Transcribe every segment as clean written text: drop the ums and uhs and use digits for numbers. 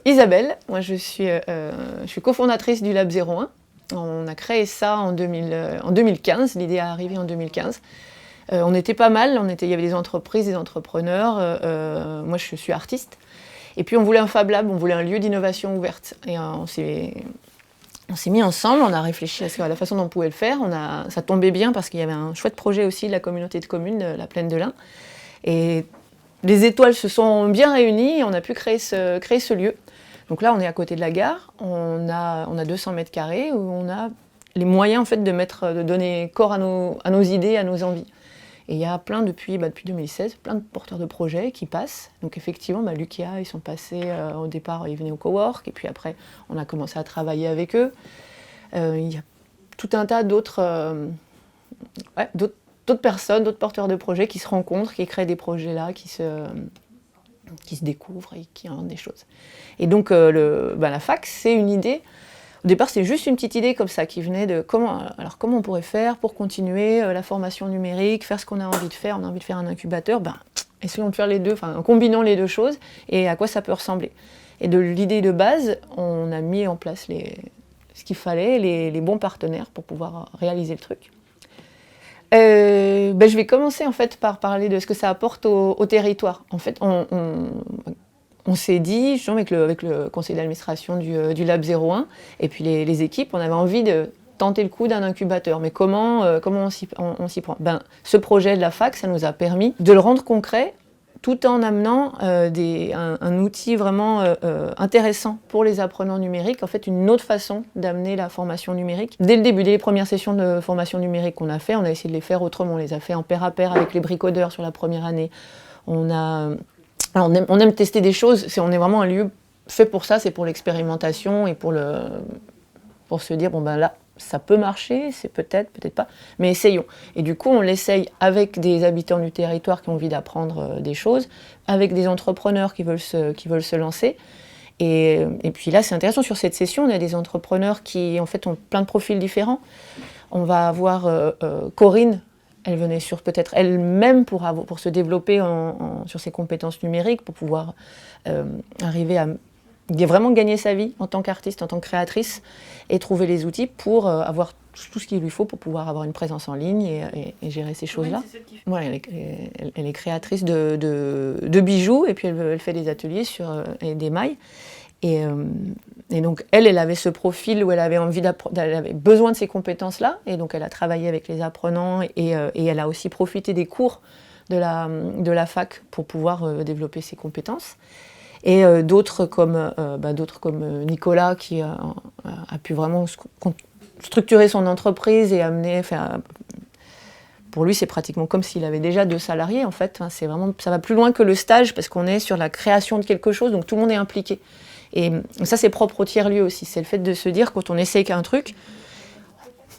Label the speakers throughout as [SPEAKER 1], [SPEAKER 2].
[SPEAKER 1] Isabelle, moi je suis cofondatrice du Lab 01. On a créé ça en 2015, l'idée est arrivée en 2015. On était pas mal, il y avait des entreprises, des entrepreneurs, moi je suis artiste. Et puis on voulait un Fab Lab, on voulait un lieu d'innovation ouverte. Et on s'est mis ensemble, on a réfléchi à la façon dont on pouvait le faire. Ça tombait bien parce qu'il y avait un chouette projet aussi de la communauté de communes, la Plaine de l'Ain. Et les étoiles se sont bien réunies et on a pu créer ce lieu. Donc là, on est à côté de la gare, on a 200 mètres carrés où on a les moyens en fait, de donner corps à nos idées, à nos envies. Et il y a plein, depuis 2016, plein de porteurs de projets qui passent. Donc effectivement, Lucia, ils sont passés, au départ, ils venaient au cowork, et puis après, on a commencé à travailler avec eux. Il y a tout un tas d'autres personnes, d'autres porteurs de projets qui se rencontrent, qui créent des projets là, qui se découvrent et qui inventent des choses. Et donc la fac, c'est une idée. Au départ, c'est juste une petite idée comme ça qui venait de comment on pourrait faire pour continuer la formation numérique, faire ce qu'on a envie de faire. On a envie de faire un incubateur, essayons de faire les deux, en combinant les deux choses et à quoi ça peut ressembler. Et de l'idée de base, on a mis en place ce qu'il fallait, les bons partenaires pour pouvoir réaliser le truc. Je vais commencer en fait par parler de ce que ça apporte au territoire. En fait, on s'est dit, justement, avec le conseil d'administration du Lab 01 et puis les équipes, on avait envie de tenter le coup d'un incubateur. Mais comment on s'y prend ? Ce projet de la fac, ça nous a permis de le rendre concret tout en amenant un outil vraiment intéressant pour les apprenants numériques, en fait une autre façon d'amener la formation numérique. Dès le début, dès les premières sessions de formation numérique qu'on a fait, on a essayé de les faire autrement. On les a fait en pair à pair avec les bricodeurs sur la première année. On aime tester des choses, on est vraiment un lieu fait pour ça, c'est pour l'expérimentation et pour se dire, là, ça peut marcher, c'est peut-être pas, mais essayons. Et du coup, on l'essaye avec des habitants du territoire qui ont envie d'apprendre des choses, avec des entrepreneurs qui veulent se lancer. Et puis là, c'est intéressant, sur cette session, on a des entrepreneurs qui, en fait, ont plein de profils différents. On va avoir Corinne. Elle venait peut-être elle-même pour se développer sur ses compétences numériques, pour pouvoir arriver à vraiment gagner sa vie en tant qu'artiste, en tant que créatrice, et trouver les outils pour avoir tout ce qu'il lui faut pour pouvoir avoir une présence en ligne et gérer ces choses-là. Ouais, elle est créatrice de bijoux, et puis elle fait des ateliers sur des mailles. Et donc elle avait ce profil où elle avait besoin de ces compétences-là, et donc elle a travaillé avec les apprenants et elle a aussi profité des cours de la fac pour pouvoir développer ses compétences. Et d'autres comme Nicolas qui a pu vraiment structurer son entreprise et amener. Pour lui, c'est pratiquement comme s'il avait déjà 2 salariés en fait. Ça va plus loin que le stage parce qu'on est sur la création de quelque chose, donc tout le monde est impliqué. Et ça, c'est propre au tiers-lieu aussi. C'est le fait de se dire, quand on essaye qu'un truc,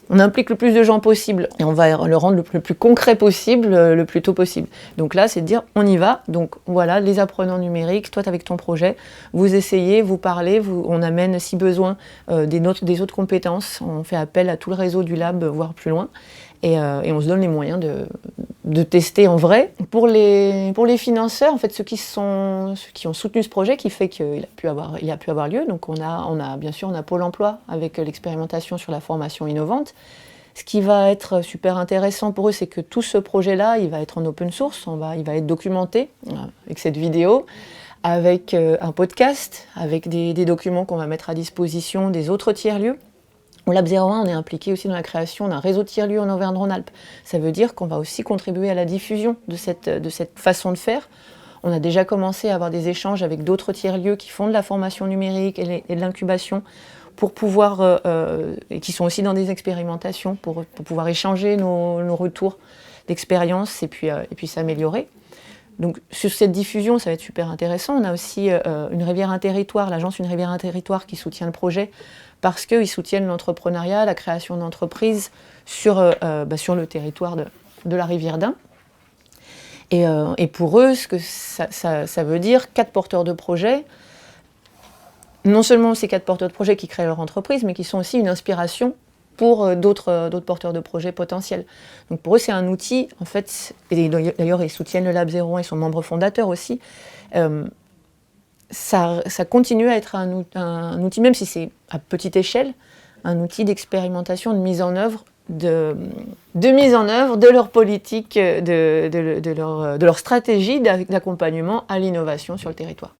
[SPEAKER 1] on implique le plus de gens possible. Et on va le rendre le plus concret possible, le plus tôt possible. Donc là, c'est de dire, on y va. Donc voilà, les apprenants numériques, toi, avec ton projet, vous essayez, vous parlez, on amène, si besoin, des autres compétences. On fait appel à tout le réseau du Lab, voire plus loin. Et on se donne les moyens de tester en vrai. Pour les financeurs, en fait, ceux qui ont soutenu ce projet, qui fait qu'il a pu avoir lieu. Donc on a bien sûr Pôle emploi avec l'expérimentation sur la formation innovante. Ce qui va être super intéressant pour eux, c'est que tout ce projet-là, il va être en open source, il va être documenté avec cette vidéo, avec un podcast, avec des documents qu'on va mettre à disposition des autres tiers-lieux. Au Lab 01, on est impliqué aussi dans la création d'un réseau de tiers-lieux en Auvergne-Rhône-Alpes. Ça veut dire qu'on va aussi contribuer à la diffusion de cette façon de faire. On a déjà commencé à avoir des échanges avec d'autres tiers-lieux qui font de la formation numérique et de l'incubation pour pouvoir, et qui sont aussi dans des expérimentations, pour pouvoir échanger nos retours d'expérience et puis s'améliorer. Donc sur cette diffusion, ça va être super intéressant. On a aussi Une Rivière un Territoire, l'agence Une Rivière un Territoire qui soutient le projet parce qu'ils soutiennent l'entrepreneuriat, la création d'entreprises sur le territoire de la rivière d'Ain. Et pour eux, ce que ça veut dire, 4 porteurs de projets, non seulement ces 4 porteurs de projets qui créent leur entreprise, mais qui sont aussi une inspiration pour d'autres porteurs de projets potentiels. Donc pour eux, c'est un outil, en fait, et d'ailleurs ils soutiennent le Lab 01, ils sont membres fondateurs aussi. ça continue à être un outil, même si c'est à petite échelle, un outil d'expérimentation, de mise en œuvre de leur politique, de leur stratégie d'accompagnement à l'innovation sur le territoire.